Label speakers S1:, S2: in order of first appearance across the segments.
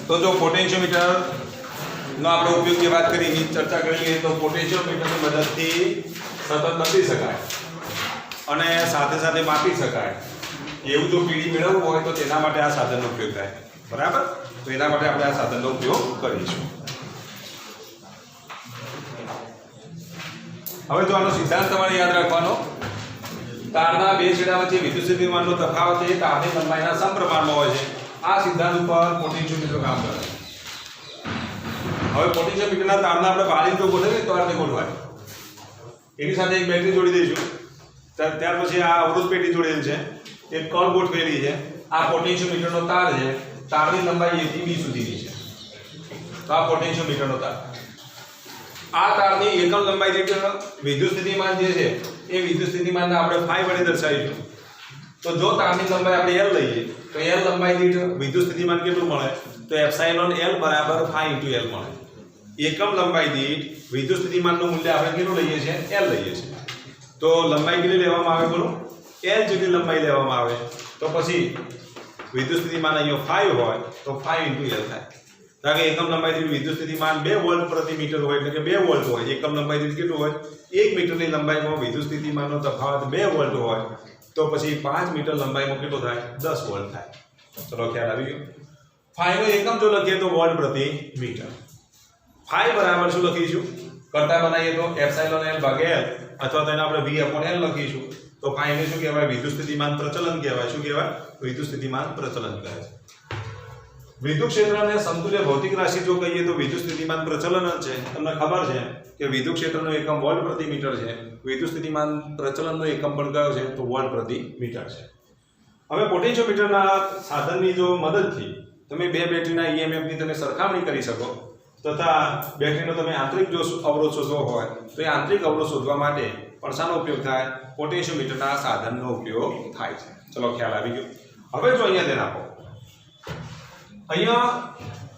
S1: तो जो पोटेंशियोमीटर નો આપણે ઉપયોગની વાત કરી ચર્ચા કરી લઈએ તો પોટેન્શિયોમીટરની મદદથી સતત બદલી શકાય અને સાથે સાથે માપી શકાય એવું જો પીડી મેળવવું હોય તો તેના માટે આ સાધનનો ઉપયોગ થાય બરાબર તો એના માટે આપણે આ સાધનનો ઉપયોગ કરીશું હવે જો આનો સિદ્ધાંત તમારે યાદ રાખવાનો તારના બે છેડા વચ્ચે વિદ્યુત સ્થિતિમાનનો તફાવત એ તારની લંબાઈના સમપ્રમાણમાં હોય છે આ સિદ્ધાંત ઉપર પોટેન્શિયોમીટર કામ કરે છે હવે પોટેન્શિયોમીટરના તારના આપણે બાળી જો ગોઠવીએ તો આ રીતે ગોઠવાય એની સાથે એક બેટરી જોડી દઈશું ત્યાર પછી આ અવરોધ પેટી જોડેલ છે એક કળ ગોઠવેલી છે આ પોટેન્શિયોમીટરનો તાર છે તારની લંબાઈ A થી B સુધીની છે તો આ પોટેન્શિયોમીટરનો તાર આ તારની એકમ લંબાઈ દીઠ વિદ્યુત સ્થિતિમાન જે છે એ વિદ્યુત સ્થિતિમાનને આપણે phi વડે દર્શાવીશું તો જો તારની લંબાઈ આપણે L લઈએ તો L લંબાઈ દીઠ વિદ્યુત સ્થિતિમાન કેટલું મળે તો એપ્સિલોન L બરાબર phi * L મળે એકમ લંબાઈ દીઠ વિદ્યુત સ્થિતિમાનનું મૂલ્ય આપણે કેટલું લઈએ છીએ L લઈએ છીએ તો લંબાઈ કેટલી લેવામાં આવે બોલો L જેટલી લંબાઈ લેવામાં આવે તો પછી વિદ્યુત સ્થિતિમાન અહીંયા phi હોય તો phi * L થાય કારણ કે એકમ લંબાઈ દીઠ વિદ્યુત સ્થિતિમાન 2 વોલ્ટ પ્રતિ મીટર હોય એટલે કે 2 વોલ્ટ હોય એકમ લંબાઈ દીઠ કેટલું હોય 1 મીટરની લંબાઈમાં વિદ્યુત સ્થિતિમાનનો તફાવત 2 વોલ્ટ હોય તો પછી 5 મીટર લંબાઈમાં કેટલો થાય 10 વોલ્ટ થાય ચલો ખ્યાલ આવી ગયો phi નો એકમ જો લખીએ તો વોલ્ટ પ્રતિ મીટર phi બરાબર શું લખીશું કરતા બનાવીએ તો એપ્સિલોન L ભાગ્યા L અથવા તો એને આપણે V/L લખીશું તો phi ને શું કહેવાય વિદ્યુત સ્થિતિમાન પ્રચલન કહેવાય શું કહેવાય વિદ્યુત સ્થિતિમાન પ્રચલન કહે છે વિદ્યુત ક્ષેત્રને સમતુલ્ય ભૌતિક રાશિ જો કહીએ તો વિદ્યુત સ્થિતિમાન પ્રચલન જ છે તમને ખબર છે કે વિદ્યુત ક્ષેત્રનો એકમ વોલ્ટ પ્રતિ મીટર છે વિદ્યુત સ્થિતિમાન પ્રચલનનો એકમ પણ કયો છે તો વોલ્ટ પ્રતિ મીટર છે હવે પોટેન્શિયોમીટરના સાધનની જો મદદથી તમે બે બેટરીના EMF ની તમે સરખામણી કરી શકો તથા બેટરીનો તમે આંતરિક જો અવરોધ શોધવો હોય તો એ આંતરિક અવરોધ શોધવા માટે પણ શાનો ઉપયોગ થાય પોટેન્શિયોમીટરના સાધનનો ઉપયોગ થાય છે ચલો ખ્યાલ આવી ગયો હવે જો અહીંયા ધ્યાન આપો અહીંયા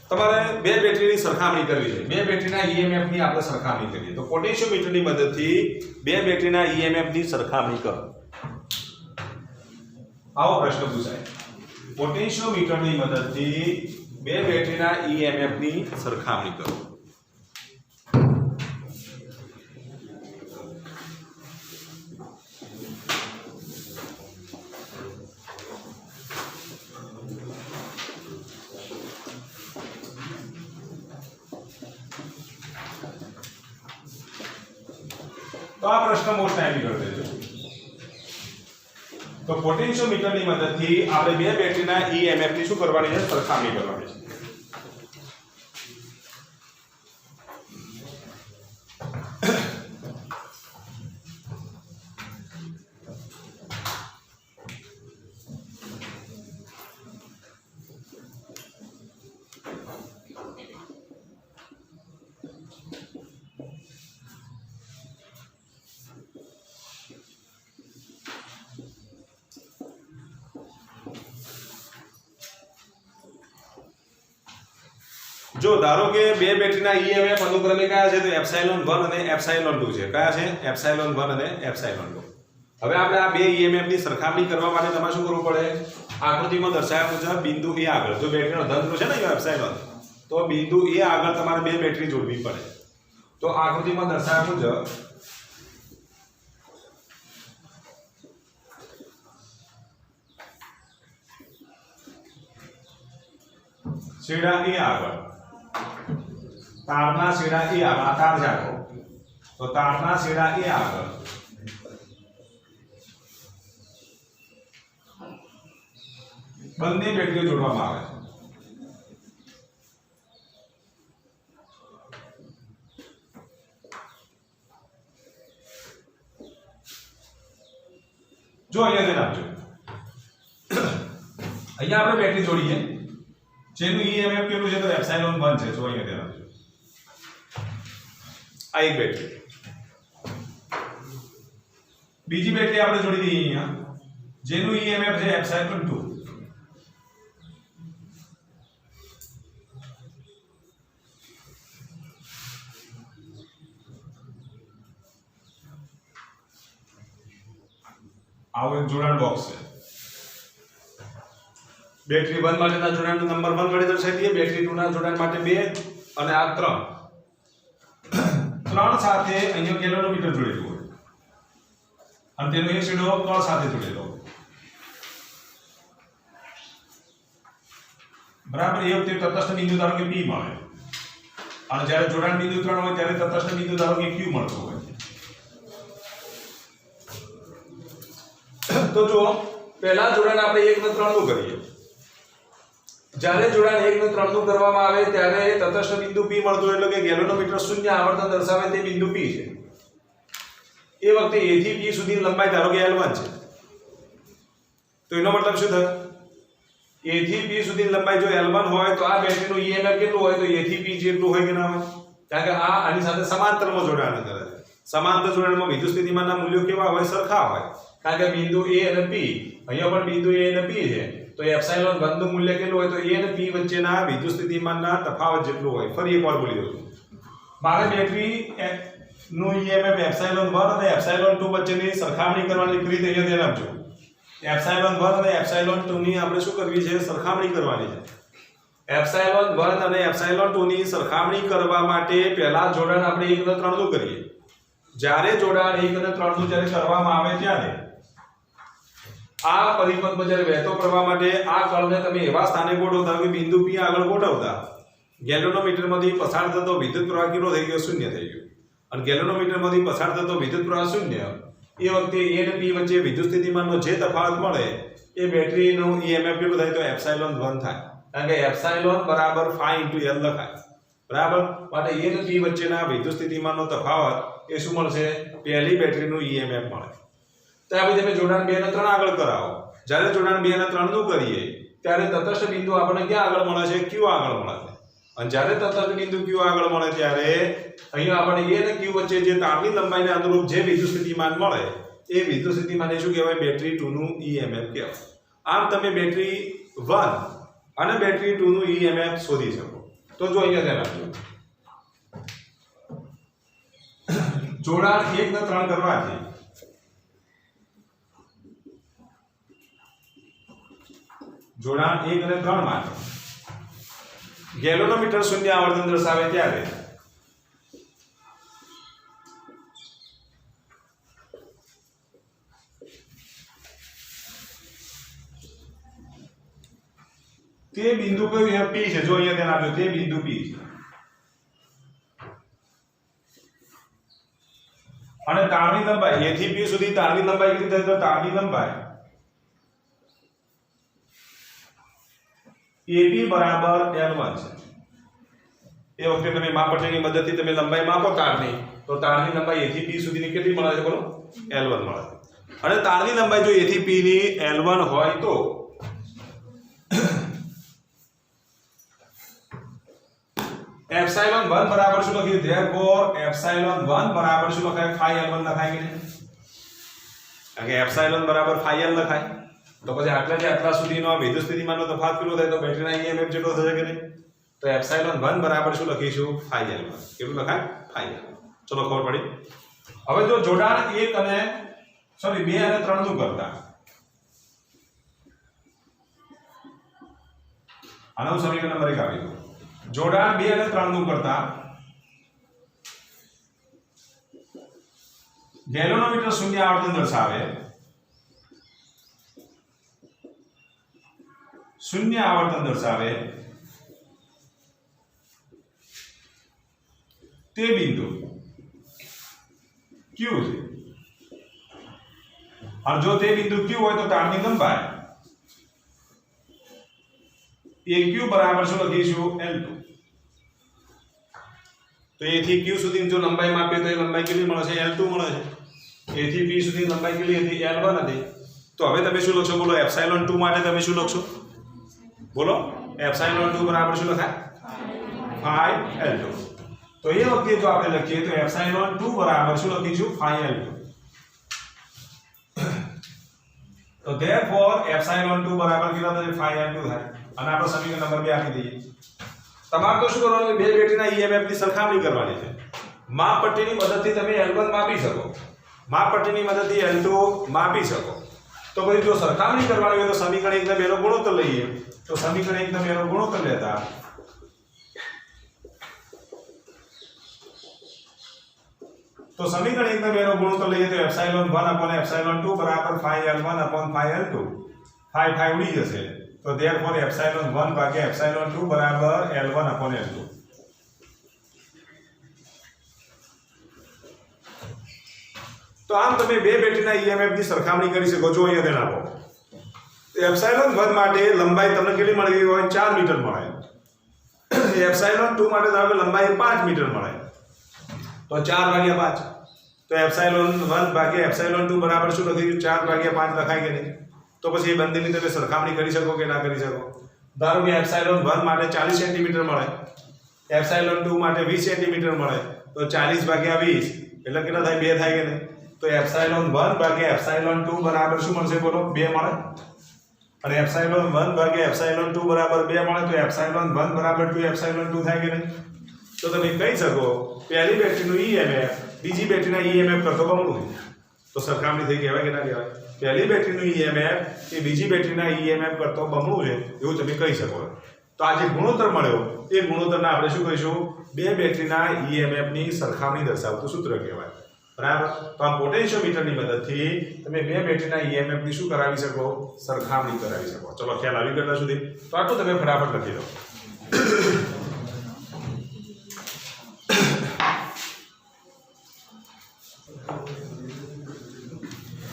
S1: તમારે બે બેટરીની સરખામણી કરવી છે બે બેટરીના EMF ની આપણે સરખામણી કરીએ તો પોટેન્શિયોમીટરની મદદથી બે બેટરીના EMF ની સરખામણી કરો આવો પ્રશ્ન પૂછાય પોટેન્શિયોમીટરની મદદથી બે બેટરીના EMF ની સરખામણી કરો તો આ પ્રશ્ન મોસ્ટ ટાઈમલી કરી દેજો તો પોટેન્શિયોમીટરની મદદથી આપણે બે બેટરીના EMF ની શું કરવાની છે સરખામણી કરવાની છે જો ધારો કે બે બેટરીના EMF અનુક્રમે કયા છે તો એપ્સિલોન 1 અને એપ્સિલોન 2 છે કયા છે એપ્સિલોન 1 અને એપ્સિલોન 2 હવે આપણે આ બે EMF ની સરખામણી કરવા માટે તમારે શું કરવું પડે આકૃતિમાં દર્શાવ્યા મુજબ બિંદુ A આગળ જો બેટરીનો ધન છે ને એપ્સિલોન તો બિંદુ A આગળ તમારે બે બેટરી જોડવી પડે તો આકૃતિમાં દર્શાવ્યા મુજબ છેડા A આગળ તારના છેડા A આગળ આ તાર જાકો તો તારના છેડા A આગળ બંને બેટરીઓ જોડવામાં આવે છે જો અહીંયા ધ્યાન આપજો અહીંયા આપણે બેટરી જોડીએ જેનું EMF કેટલું છે તો એપ્સિલોન 1 છે જો અહીંયા ધ્યાન આપજો આ એક બેટરી બીજી બેટરી આપણે જોડી દઈએ અહીંયા જેનું EMF છે એપ્સિલોન 2 આવો એક જોડાણ બોક્સ છે બેટરી 1 માટેના જોડાણનો નંબર 1 વડે દર્શાવી દઈએ, બેટરી 2 ના જોડાણ માટે 2 અને આ 3 સાથે અહીંયા ગેલોનોમીટર જોડેલું હોય અને તેનો એક છેડો કળ સાથે જોડેલો હોય, બરાબર. એ વખતે તટસ્થ બિંદુ ધારો કે P મળે અને જ્યારે જોડાણ બિંદુ 3 હોય ત્યારે તટસ્થ બિંદુ ધારો કે Q મળતો હોય. તો જો પહેલા જોડાણ આપણે 1 ને 3 નું કરીએ. જ્યારે જોડાણ 1 ને 3 નું કરવામાં આવે ત્યારે તટસ્થ બિંદુ P મળતો એટલે કે ગેલોનોમીટર શૂન્ય આવર્તન દર્શાવે તે બિંદુ P છે. એ વખતે A થી P સુધીની લંબાઈ ધારો કે L1 છે. તો એનો મતલબ શું થયો? A થી P સુધીની લંબાઈ જો L1 હોય તો આ બેટરીનું EMF કેટલું હોય? તો A થી P જેટલું હોય કે ના હોય? કારણ કે આ આની સાથે સમાંતરમાં જોડાણ કરે છે. સમાંતર જોડાણમાં વિદ્યુત સ્થિતિમાનના મૂલ્યો કેવા હોય? સરખા હોય. કારણ કે બિંદુ A અને P, અહીંયા પણ બિંદુ A અને P છે, તો એપ્સિલોન 1 નું મૂલ્ય કેટલું હોય? તો A અને P વચ્ચેના વિદ્યુત સ્થિતિમાનના તફાવત જેટલું હોય. ફરી એકવાર બોલી દઉં છું. મારે બેટરી નું EMF એપ્સિલોન 1 અને એપ્સિલોન 2 વચ્ચેની સરખામણી કરવાની રીત અહીંયા ધ્યાન આપજો. એપ્સિલોન 1 અને એપ્સિલોન 2 ની આપણે શું કરવી છે? સરખામણી કરવાની છે. એપ્સિલોન 1 અને એપ્સિલોન 2 ની સરખામણી કરવા માટે પહેલા જોડાણ આપણે 1 અને 3 નું કરીએ. જ્યારે જોડાણ 1 અને 3 નું જ્યારે કરવામાં આવે ત્યારે આ પરિપથમાં જ્યારે વહેતો પ્રવાહ માટે આ કળને તમે એવા સ્થાને ગોઠવતા કે બિંદુ P આગળ ગોઠવતા ગેલોનોમીટરમાંથી પસાર થતો વિદ્યુત પ્રવાહ કેટલો થઈ ગયો? શૂન્ય થઈ ગયો. અને ગેલોનોમીટરમાંથી પસાર થતો વિદ્યુત પ્રવાહ શૂન્ય, એ વખતે A અને P વચ્ચે વિદ્યુત સ્થિતિમાનનો જે તફાવત મળે એ બેટરીનો EMF કેટલો થાય? તો એપ્સિલોન 1 થાય. કારણ કે એપ્સિલોન બરાબર phi * L લખાય, બરાબર. માટે A અને P વચ્ચેના વિદ્યુત સ્થિતિમાનનો તફાવત એ શું મળશે? પહેલી બેટરીનું EMF મળે. ત્યાર પછી તમે જોડાણ 2 અને 3 આગળ કરાવો. જ્યારે જોડાણ 2 અને 3 નું કરીએ ત્યારે તટસ્થ બિંદુ આપણને ક્યાં આગળ મળે છે? Q આગળ મળે છે. અને જ્યારે તટસ્થ બિંદુ Q આગળ મળે ત્યારે અહીંયા આપણે A અને Q વચ્ચે જે તારની લંબાઈને અનુરૂપ જે વિદ્યુત સ્થિતિમાન મળે એ વિદ્યુત સ્થિતિમાનને શું કહેવાય? બેટરી 2 નું EMF કહેવાય. આમ તમે બેટરી 1 અને બેટરી 2 નું EMF શોધી શકો. તો જો અહીંયા ધ્યાન આપજો. જોડાણ 1 ને 3 કરવાથી જોડાણ 1 અને 3 માટે ગેલોનોમીટર શૂન્ય આવર્તન દર્શાવે ત્યારે તે બિંદુ કયું છે? P છે. જો અહીંયા ધ્યાન આપજો, તે બિંદુ P છે. અને તારની લંબાઈ A થી P સુધી તારની લંબાઈ કેટલી થાય? તો તારની લંબાઈ AB બરાબર L1 છે. એ વખતે તમે માપપટ્ટીની મદદથી તમે લંબાઈ માપો તારની, તો તારની લંબાઈ A થી P સુધીની કેટલી મળે છે? બોલો, L1 મળે. અને તારની લંબાઈ જો A થી P ની L1 હોય તો એપ્સિલોન 1 બરાબર શું લખ્યું? ધેરફોર એપ્સિલોન 1 બરાબર શું લખાય? phi L1 લખાય કે નહીં? કારણ કે એપ્સિલોન બરાબર phi L લખાય. તો પછી આટલાથી આટલા સુધીનો વિદ્યુત સ્થિતિમાનનો તફાવત કેટલો થાય? તો બેટરીના EMF જેટલો થશે કે નહીં? તો એપ્સિલોન 1 બરાબર શું લખીશું? phi L1. કેટલું લખાય? phi L1. ચલો ખબર પડી. હવે જો જોડાણ 1 અને 2 અને 3 નું કરતા આનું સમીકરણ નંબર 1 આવી ગયું. જોડાણ 2 અને 3 નું કરતા ગેલોનોમીટર શૂન્ય આવર્તન દર્શાવે તે બિંદુ Q છે. અને જો તે બિંદુ Q હોય તો તારની લંબાઈ AQ બરાબર શું લખીશું? L2. તો A થી Q સુધીની જો લંબાઈ માપીએ તો એ લંબાઈ કેટલી મળે છે? L2 મળે છે. A થી P સુધીની લંબાઈ કેટલી હતી? L1 હતી. તો હવે તમે શું લખશો? બોલો, એપ્સિલોન 2 માટે તમે શું લખશો? બોલો, એપ્સિલોન 2 બરાબર શું લખાય? phi L2. તો એ વખતે જો આપણે લખીએ તો એપ્સિલોન 2 બરાબર શું લખીશું? phi L2. તો therefore એપ્સિલોન 2 બરાબર કેટલા થશે? phi L2 થાય. અને આપણો સમીકરણ નંબર 2 આપી દઈએ. તમારે તો શું કરવાનું? બે બેટરીના EMF ની સરખામણી કરવાની છે. માપપટ્ટીની મદદથી તમે L1 માપી શકો, માપપટ્ટીની મદદથી L2 માપી શકો. तो भाई जो सरखामणी करवानी હોય તો સમીકરણ 1 ને 2 નો ગુણોત્તર લઈએ તો સમીકરણ 1 ને 2 નો ગુણોત્તર લેતા तो समीकरण 1 ને 2 નો ગુણોત્તર લઈએ તો એપ્સિલોન 1 upon એપ્સિલોન 2 બરાબર phi L1 upon phi L2 phi ઉડી જશે તો therefore એપ્સિલોન 1 ભાગ્યા એપ્સિલોન 2 બરાબર L1 upon L2 तो आम तमे बे बेटरीना ईएमएफ ની સરખામણી કરી શકો જો અહીંયા ધ્યાન આપો એપ્સિલોન 1 માટે લંબાઈ તમને કેટલી મળી હોય 4 મીટર મળે એપ્સિલોન 2 માટે ધારો કે લંબાઈ 5 મીટર મળે तो 4 ભાગ્યા 5 तो એપ્સિલોન 1 ભાગ્યા એપ્સિલોન 2 બરાબર શું લખી 4 ભાગ્યા 5 લખાય કે નહીં તો પછી એ બંનેની તમે સરખામણી કરી શકો કે ના કરી શકો ધારો કે એપ્સિલોન 1 માટે 40 સેન્ટીમીટર મળે એપ્સિલોન 2 માટે 20 સેન્ટીમીટર મળે તો 40 ભાગ્યા 20 એટલે કેટલા થાય 2 થાય કે નહીં तो एप्सिलॉन 1 भाग्या एप्सिलॉन 2 बराबर શું મળશે બોલો 2 મળે અને એપ્સિલોન 1 ભાગ્યા એપ્સિલોન 2 બરાબર 2 મળે તો એપ્સિલોન 1 બરાબર 2 એપ્સિલોન 2 થાય કે નહીં તો તમે કહી શકો પહેલી બેટરીનું ઈએમએફ બીજી બેટરીના ઈએમએફ કરતો બમણું તો સરખામણી થઈ કહેવાય કે ના કહેવાય પહેલી બેટરીનું ઈએમએફ એ બીજી બેટરીના ઈએમએફ કરતો બમણું છે એવું તમે કહી શકો તો આ જે ગુણોત્તર મળ્યો એ ગુણોત્તરને આપણે શું કહીશું બે બેટરીના ઈએમએફ ની સરખામણી દર્શાવતું સૂત્ર કહેવાય बराबर तो आ पोटेंशियोमीटर ની મદદથી તમે બે બેટરીના ઈએમએફ ની શું કરાવી શકો સરખામણી કરાવી શકો ચલો ખ્યાલ આવી ગયો સુધી તો આટલું તમે ફટાફટ લખી દો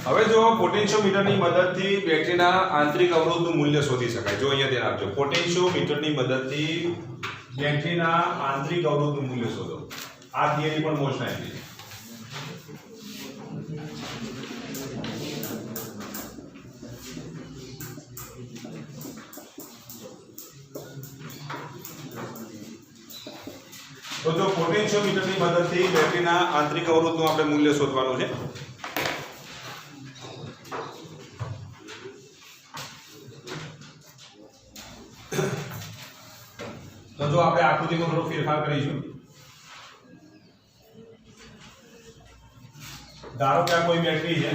S1: હવે જો પોટેન્શિયોમીટરની મદદથી બેટરીના આંતરિક અવરોધનું મૂલ્ય શોધી શકાય જો અહીંયા ધ્યાન આપજો પોટેન્શિયોમીટરની મદદથી બેટરીના આંતરિક અવરોધનું મૂલ્ય શોધો આ થિયરી પણ મોસ્ટ આવી तो जो पोटेंशियोमीटर ની મદદથી બેટરીના આંતરિક અવરોધનું આપણે મૂલ્ય શોધવાનું છે તો જો આપણે આકૃતિમાં થોડો ફેરફાર કરીશું ધારો કે આ કોઈ બેટરી છે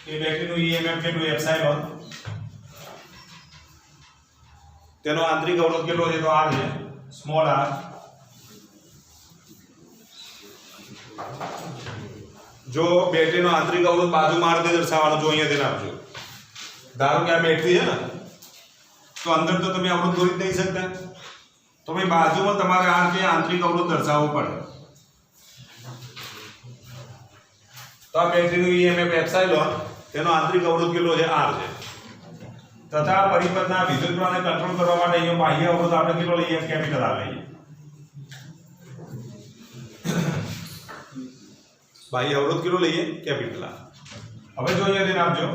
S1: એ બેટરીનું ઈએમએફ કેટલું એપ્સિલોન તેનો આંતરિક અવરોધ કેટલો છે તો R છે स्मॉल r जो बैटरी नो आंतरिक अवरोध बाजू मार दे दर्शावવાનો જો અહીંયા ધ્યાન આપજો ધારો કે આ બેટરી છે ને તો અંદર તો તમે અવરોધ દોરી નહીં શકતા તો ભાઈ બાજુમાં તમારે આ કે આંતરિક અવરોધ દર્શાવવો પડે તો આ બેટરીનું ઈએમએફ એપ્સિલોન તેનો આંતરિક અવરોધ કેટલો છે r છે तथा परिपथना विद्युतप्रवाहને કંટ્રોલ કરવા માટે અહીંયા બાહ્ય અવરોધ આપણે કેટલો લઈએ કેપિટલ R લઈએ બાહ્ય અવરોધ કેટલો લઈએ કેપિટલ R હવે જો અહીંયા ધ્યાન આપજો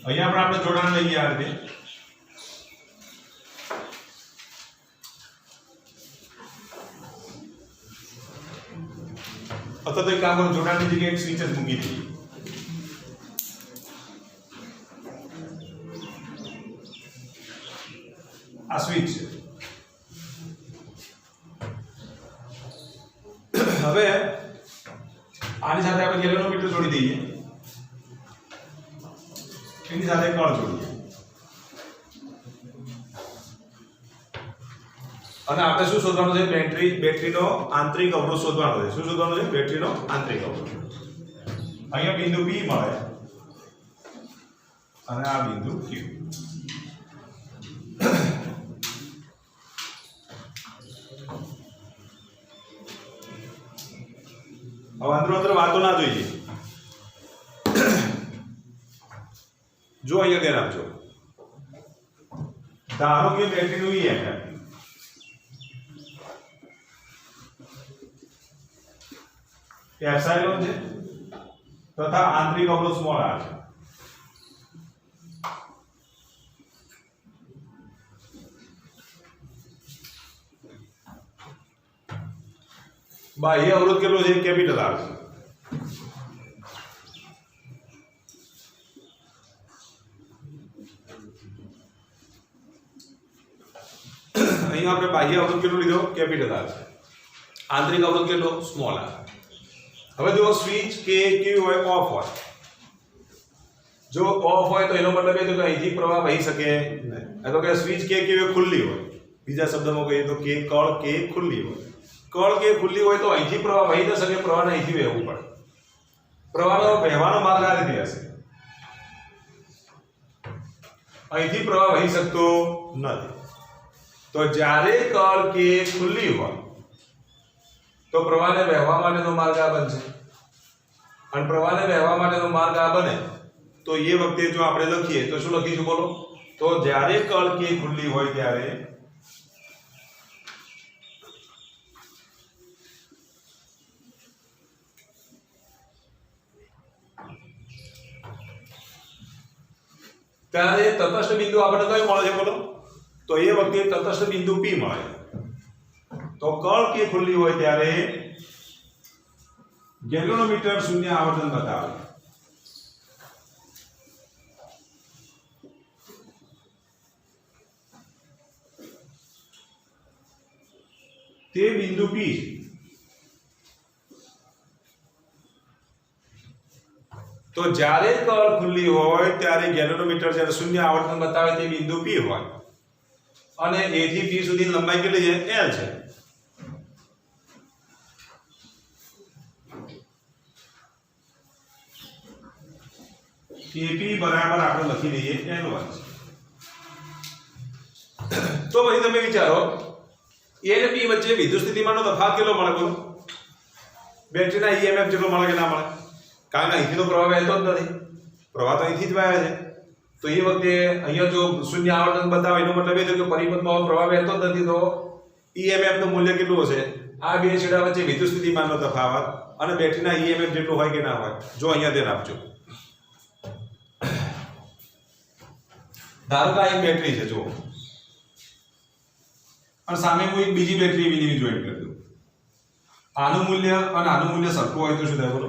S1: અહીંયા પણ આપણે જોડાણ લઈએ આ રીતે અથવા તો એક કામ કરો જોડાણની જગ્યાએ એક સ્વિચ જ મૂકી દઈએ આ સ્વિચ છે હવે આની સાથે આપણે ગેલેનોમીટર જોડી દઈએ એની સાથે કળ જોડીએ અને આપણે શું શોધવાનું છે બેટરીનો આંતરિક અવરોધ શોધવાનો છે શું શોધવાનું છે બેટરીનો આંતરિક અવરોધ અહીંયા બિંદુ P મળે અને આ બિંદુ Q अब अंदर वातो ना જોઈએ જો અહીંયા ધ્યાન આપજો ધારો કે બેટરીનું ઈએમએફ એપ્સિલોન છે તથા આંતરિક અવરોધ સ્મોલ r છે बाह्य अवरोध કેટલો છે કેપિટલ R છે અહીં આપણે બાહ્ય અવરોધ કેટલો લીધો કેપિટલ R છે આંતરિક અવરોધ કેટલો સ્મોલ r હવે જો સ્વિચ કે કેવી હોય ઓફ હોય જો ઓફ હોય તો એનો મતલબ એ કે અહીંથી પ્રવાહ વહી શકે નહીં. એટલે કે સ્વિચ કે કેવી ખુલ્લી હોય, બીજા શબ્દમાં કહીએ તો કે કળ કે ખુલ્લી હોય. કળ કે ખુલ્લી હોય તો અહીંથી પ્રવાહ વહી ન શકે, પ્રવાહને અહીંથી વહેવું પડે. પ્રવાહનો વહેવાનો માર્ગ આ રીતે હશે, અહીંથી પ્રવાહ વહી શકતો નથી. તો જ્યારે કળ કે ખુલ્લી હોય તો પ્રવાહને વહેવા માટેનો માર્ગ આ બનશે, અને પ્રવાહને વહેવા માટેનો માર્ગ આ બને તો એ વખતે જો આપણે લખીએ તો શું લખીશું બોલો? તો જ્યારે કળ કે ખુલ્લી હોય ત્યારે તટસ્થ બિંદુ આપણે કયો મળે છે બોલો? તો એ વખતે તટસ્થ બિંદુ P મળે. તો કળ કે ખુલ્લી હોય ત્યારે ગેલ્વેનોમીટર શૂન્ય આવર્તન બતાવે. તે બિંદુ P તો જ્યારે કળ ખુલ્લી હોય ત્યારે ગેલ્વેનોમીટર જ્યારે શૂન્ય આવર્તન બતાવે તે બિંદુ P હોય, અને A થી P સુધીની લંબાઈ કેટલી છે? L છે. AP બરાબર આપણે લખી દઈએ L1. તો પછી તમે વિચારો A અને P વચ્ચે વિદ્યુત સ્થિતિમાનનો તફાવત કેટલો મળે બોલો? બેટરીના EMF જેટલો મળે કે ના મળે? કારણ કે અહીંથી તો પ્રવાહ વહેતો જ નથી, પ્રવાહ તો અહીંથી જ વહે છે. તો એ વખતે અહીંયા જો શૂન્ય આવર્તન બતાવે એનો મતલબ એ થયો કે પરિપથમાં પ્રવાહ વહેતો જ નથી, તો EMF નું મૂલ્ય કેટલું હશે? આ બે છેડા વચ્ચે વિદ્યુત સ્થિતિમાનનો તફાવત અને બેટરીના EMF જેટલું હોય કે ના હોય? જો અહીંયા ધ્યાન આપજો. ધારો કે આ એક બેટરી છે જો, અને સામે હું એક બીજી બેટરી એવી જોઈન્ટ કરી દઉં. આનું મૂલ્ય અને આનું મૂલ્ય સરખું હોય તો શું થાય બોલો?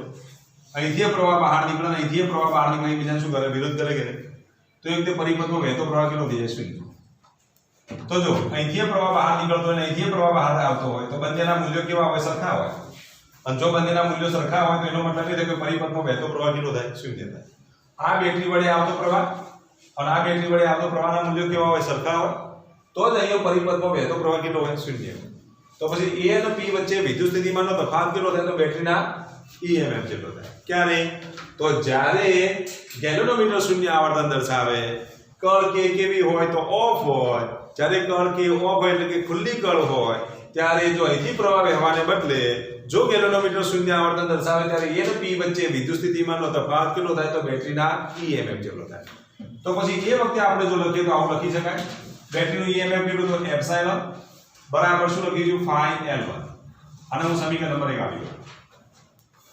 S1: અહીંથી પ્રવાહ બહાર નીકળે, અહીંથી પ્રવાહ બહાર નીકળે, એકબીજાને શું કરે? વિરોધ કરે કે નહીં? તો એક તે પરિપથમાં વહેતો પ્રવાહ કેટલો થઈ જાય? શૂન્ય. તો જો અહીંથી પ્રવાહ બહાર નીકળતો હોય અને અહીંથી પ્રવાહ બહાર આવતો હોય તો બંનેના મૂલ્યો કેવા હોય? સરખા હોય. અને જો બંનેના મૂલ્યો સરખા હોય તો એનો મતલબ એ થાય કે પરિપથમાં વહેતો પ્રવાહ કેટલો થાય? શૂન્ય થાય. આ બેટરી વડે આવતો પ્રવાહ અને આ બેટરી વડે આવતો પ્રવાહના મૂલ્યો કેવા હોય? સરખા હોય. તો જ અહીંયા પરિપથમાં વહેતો પ્રવાહ કેટલો હોય? શૂન્ય. તો પછી A અને P વચ્ચે વિદ્યુત સ્થિતિમાનનો તફાવત કેટલો થાય? તો બેટરીના EMF જેટલો થાય. ક્યારે? તો જ્યારે ગેલ્વેનોમીટર શૂન્ય આવર્તન દર્શાવે, કળ કે કેવી હોય? તો ઓફ હોય. જ્યારે કળ કે ઓફ હોય એટલે કે ખુલ્લી કળ હોય ત્યારે જો અહીંથી પ્રવાહ વહેવાને બદલે જો ગેલ્વેનોમીટર શૂન્ય આવર્તન દર્શાવે ત્યારે A અને P વચ્ચે વિદ્યુત સ્થિતિમાનનો તફાવત કેટલો થાય? તો બેટરીના EMF જેટલો થાય. તો પછી એ વખતે આપણે જો લખીએ તો આવું લખી શકાય. બેટરીનું EMF કેટલું? તો એપ્સાઇલોન બરાબર શું લખીશું? phi L1. અને હું સમીકરણ નંબર 1 આપી દઉં.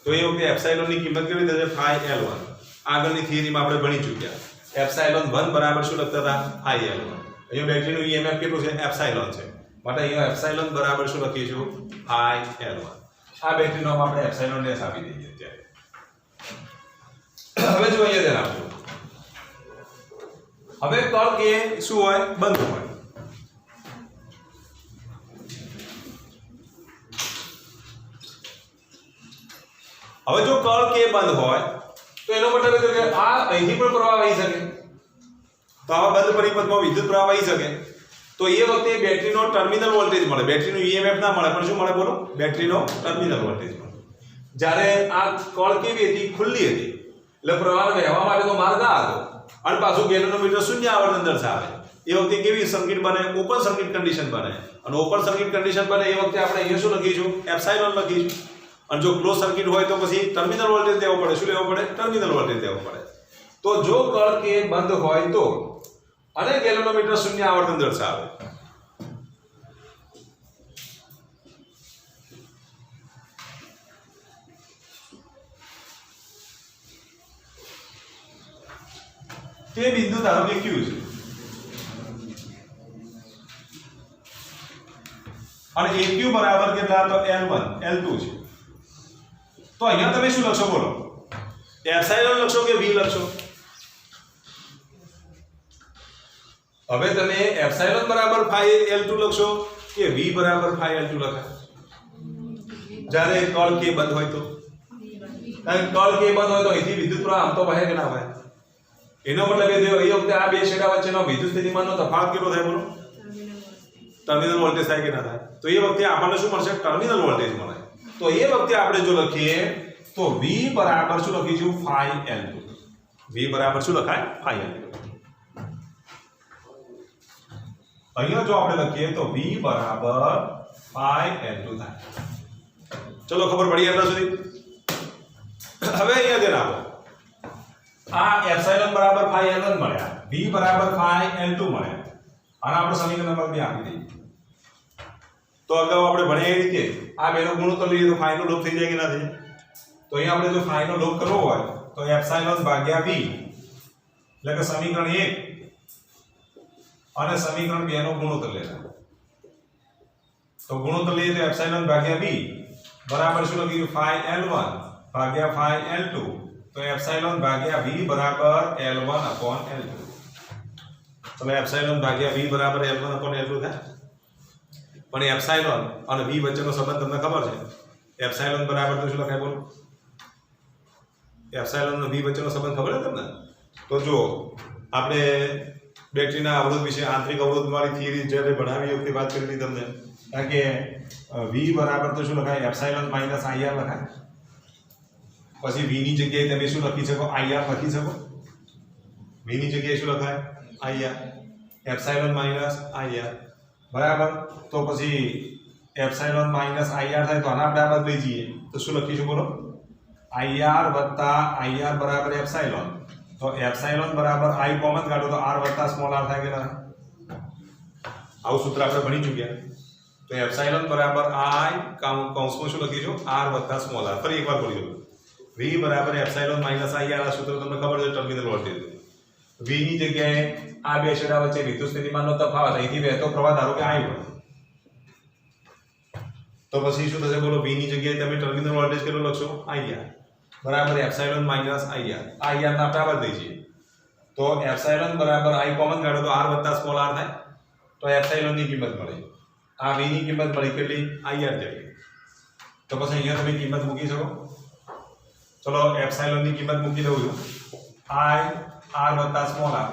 S1: તો એ વખતે એપ્સાઇલોન ની કિંમત કેટલી થશે? phi L1. આગળની થિયરીમાં આપણે ભણી ચૂક્યા. એપ્સાઇલોન 1 બરાબર શું લખતા હતા? phi L1. અહીંયા બેટરીનું EMF કેટલું છે? એપ્સાઇલોન છે. માટે અહીંયા એપ્સાઇલોન બરાબર શું લખીશું? phi L1. આ બેટરીનો નામ આપણે એપ્સાઇલોન s આપી દઈએ અત્યારે. હવે જો અહીંયા ધ્યાન આપજો. હવે કળ કે શું હોય? બંધ હોય. હવે જો કળ કે બંધ હોય તો એનો મતલબ એ કે આ અહીંથી પણ પ્રવાહ વહી શકે. તો આવા બંધ પરિપથમાં વિદ્યુત પ્રવાહ વહી શકે તો એ વખતે બેટરીનો ટર્મિનલ વોલ્ટેજ મળે. બેટરીનું EMF ના મળે પણ શું મળે બોલો? બેટરીનો ટર્મિનલ વોલ્ટેજ મળે. જ્યારે આ કળ કેવી હતી? ખુલ્લી હતી. એટલે પ્રવાહ વહેવા માટેનો માર્ગ આ હતો. અને પાછું ગેલ્વેનોમીટર શૂન્ય આવર્તન દર્શાવે. એ વખતે કેવી સર્કિટ બને? ઓપન સર્કિટ કન્ડિશન બને. અને ઓપન સર્કિટ કન્ડિશન બને એ વખતે આપણે અહીંયા શું લખીશું? એપ્સાઇલોન લખીશું. અને જો ક્લોઝ સર્કિટ હોય તો પછી ટર્મિનલ વોલ્ટેજ દેવો પડે. શું લેવો પડે? ટર્મિનલ વોલ્ટેજ દેવો પડે. તો જો કળ કે બંધ હોય તો અને ગેલ્વેનોમીટર શૂન્ય આવર્તન દર્શાવે તે બિંદુ ધારો કે Q છે અને AQ બરાબર કેટલા? તો L1 L2 છે. તો અહીંયા તમે શું લખશો બોલો? એપ્સાઇલોન લખશો કે V લખશો? હવે તમે એપ્સાઇલોન બરાબર phi L2 લખશો કે V બરાબર phi L2 લખાય? જ્યારે કળ કે બંધ હોય તો, કારણ કળ કે બંધ હોય તો અહીંથી વિદ્યુત પ્રવાહ આમ તો વહે કે ના વહે? એનો મતલબ એ થયો એ વખતે આ બે છેડા વચ્ચેનો વિદ્યુત સ્થિતિમાનનો તફાવત કેટલો થાય બોલો? ટર્મિનલ વોલ્ટેજ થાય કે ના થાય? તો એ વખતે આપણને શું મળશે? ટર્મિનલ વોલ્ટેજ મળે. તો એ વખતે આપણે જો લખીએ તો V બરાબર શું લખીશું? phi L2. V બરાબર શું લખાય? phi L2. અહીંયા જો આપણે લખીએ તો V બરાબર phi L2 થાય. ચલો ખબર પડી એટલા સુધી. હવે અહીંયા ધ્યાન આપો. આ એપ્સિલોન બરાબર phi L1 મળ્યા, V બરાબર phi L2 મળ્યા. આને આપણે સમીકરણ નંબર 2 આપી દઈએ. તો અગાઉ આપણે ભણ્યા એ રીતે આ બેનો ગુણોત્તર લઈએ તો phi નો લોપ થઈ જાય કે ના થાય? તો અહીંયા આપણે જો phi નો લોપ કરવો હોય તો એપ્સિલોન ભાગ્યા V એટલે કે સમીકરણ 1 અને સમીકરણ 2 નો ગુણોત્તર લેવાનો. તો ગુણોત્તર લઈએ તો એપ્સિલોન ભાગ્યા V બરાબર શું લખ્યું? phi L1 ભાગ્યા phi L2. તો એપ્સિલોન ભાગ્યા V બરાબર L1 upon L2. તો એપ્સિલોન ભાગ્યા V બરાબર L1 upon L2 થાય. પણ એપ્સિલોન અને V વચ્ચેનો સંબંધ તમને ખબર છે? એપ્સિલોન બરાબર તો શું લખાય બોલો? એપ્સિલોન અને V વચ્ચેનો સંબંધ ખબર છે તમને? તો જો આપણે બેટરીના અવરોધ વિશે આંતરિક અવરોધવાળી થિયરી જ્યારે ભણાવી વખતે વાત કરી હતી તમને, કારણ કે V બરાબર તો શું લખાય? એપ્સિલોન માઇનસ IR લખાય. પછી V ની જગ્યાએ તમે શું લખી શકો? IR લખી શકો. V ની જગ્યાએ શું લખાય? IR. એપ્સિલોન માઇનસ IR બરાબર. તો પછી એપ્સિલોન માઇનસ IR થાય તો આના આપણે આ બાદ લઈ જઈએ તો શું લખીશું બોલો? IR વત્તા IR બરાબર એપ્સિલોન. તો એપ્સિલોન બરાબર I કોમન કાઢો તો R વત્તા સ્મોલ r થાય કે ના? આવું સૂત્ર આપણે ભણી ચૂક્યા. તો એપ્સિલોન બરાબર I કૌંસમાં શું લખીશું? R વત્તા સ્મોલ r. ફરી એકવાર બોલી દો. V બરાબર એપ્સિલોન માઇનસ IR. આ સૂત્ર તમને ખબર છે ટર્મિનલ વોલ્ટેજ. V ની જગ્યાએ આ બે છેડા વચ્ચે વિદ્યુત સ્થિતિમાનનો તફાવત, અહીંથી વહેતો પ્રવાહ ધારો કે I હોય તો પછી શું થશે બોલો? V ની જગ્યાએ તમે ટર્મિનલ વોલ્ટેજ કેટલો લખશો? IR બરાબર એપ્સિલોન માઇનસ IR. આ IR ને આપણે આવા દઈ છીએ તો એપ્સિલોન બરાબર I કોમન કાઢો તો R વત્તા સ્મોલ r થાય. તો એપ્સિલોન ની કિંમત મળી. આ V ની કિંમત મળી કેટલી? IR જેટલી. તો પછી અહીંયા તમે કિંમત મૂકી શકો. ચલો એપ્સિલોન ની કિંમત મૂકી દઉં છું. I R વત્તા સ્મોલ r.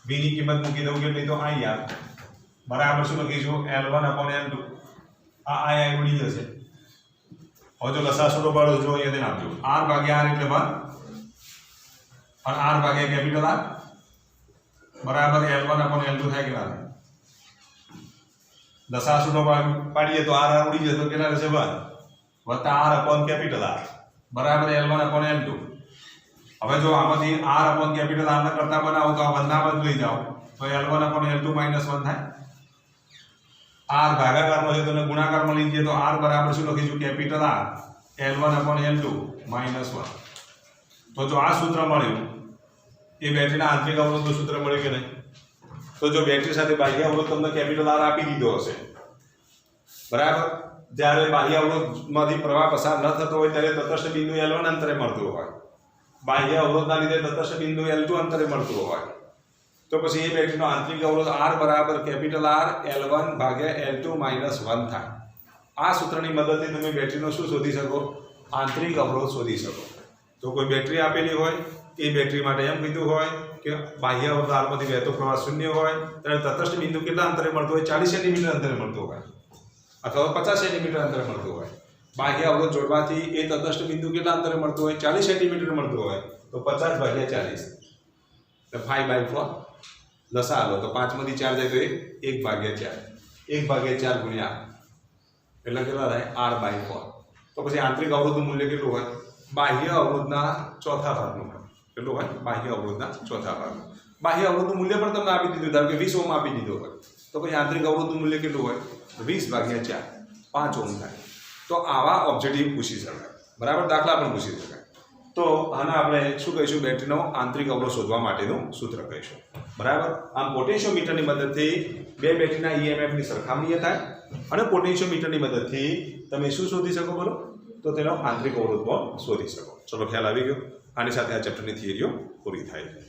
S1: V ની કિંમત મૂકી દઉં કેટલી? તો IR બરાબર શું લખીશું? L1 upon L2. આ I ઉડી જશે. હવે જો લસા છોડો પાડો જો અહીંયા ધ્યાન આપજો. R ભાગ્યા R એટલે 1 અને R ભાગ્યા કેપિટલ R બરાબર L1 upon L2 થાય કે ના થાય? લસા છોડો પાડીએ તો R ઉડી જશે તો કેટલા રહેશે? 1 વત્તા R upon કેપિટલ R બરાબર L1 upon L2. હવે જો આમાંથી R upon કેપિટલ R ના કરતા બનાવો તો આ 1 ના બદલી જાઓ તો L1 upon L2 -1 થાય. R ભાગાકારમાં છે તો ગુણાકારમાં લઈ જઈએ તો R બરાબર શું લખીશું? Capital R L1 upon L2 -1. તો જો આ સૂત્ર મળ્યું એ બેટરીના આંતરિક અવરોધનું સૂત્ર મળ્યું કે નહીં? તો જો બેટરી સાથે બાહ્ય અવરોધ તમને કેપિટલ R આપી દીધો હશે બરાબર, જ્યારે બાહ્ય અવરોધમાંથી પ્રવાહ પસાર ન થતો હોય ત્યારે તટસ્થ બિંદુ L1 અંતરે મળતું હોય, બાહ્ય અવરોધના લીધે તટસ્થ બિંદુ L2 અંતરે મળતું હોય તો પછી એ બેટરીનો આંતરિક અવરોધ R બરાબર કેપિટલ R L1 ભાગ્યા L2 -1 થાય. આ સૂત્રની મદદથી તમે બેટરીનો શું શોધી શકો? આંતરિક અવરોધ શોધી શકો. તો કોઈ બેટરી આપેલી હોય એ બેટરી માટે એમ કીધું હોય કે બાહ્ય અવરોધ Rમાંથી વહેતો પ્રવાહ 0 હોય ત્યારે તટસ્થ બિંદુ કેટલા અંતરે મળતું હોય? 40 સેન્ટીમીટર અંતરે મળતું હોય અથવા 50 સેન્ટીમીટર અંતરે મળતું હોય. બાહ્ય અવરોધ જોડવાથી એ તટસ્થ બિંદુ કેટલા અંતરે મળતું હોય? 40 સેન્ટીમીટર મળતું હોય તો 50 ભાગ્યા 40 એટલે 5/4 લસા લો તો 5 માંથી 4 જાય તો 1/4. 1/4 ગુણ્યા એટલે કેટલા થાય? R/4. તો પછી આંતરિક અવરોધનું મૂલ્ય કેટલું હોય? બાહ્ય અવરોધના ચોથા ભાગનું હોય. કેટલું હોય? બાહ્ય અવરોધના ચોથા ભાગનું. બાહ્ય અવરોધનું મૂલ્ય પણ તમને આપી દીધું, ધારો કે 20 ઓહ્મ આપી દીધો હોય તો પછી આંતરિક અવરોધનું મૂલ્ય કેટલું હોય? 20/4 5 ઓહ્મ થાય. તો આવા ઓબ્જેક્ટિવ પૂછી શકાય બરાબર, દાખલા પણ પૂછી શકાય. તો આને આપણે શું કહીશું? બેટરીનો આંતરિક અવરોધ શોધવા માટેનું સૂત્ર કહીશું બરાબર. આમ પોટેન્શિયોમીટરની મદદથી બે બેટરીના EMF ની સરખામણી થાય અને પોટેન્શિયોમીટરની મદદથી તમે શું શોધી શકો બોલો? તો તેનો આંતરિક અવરોધ પણ શોધી શકો. ચલો ખ્યાલ આવી ગયો. આની સાથે આ ચેપ્ટરની થિયરીઓ પૂરી થાય છે.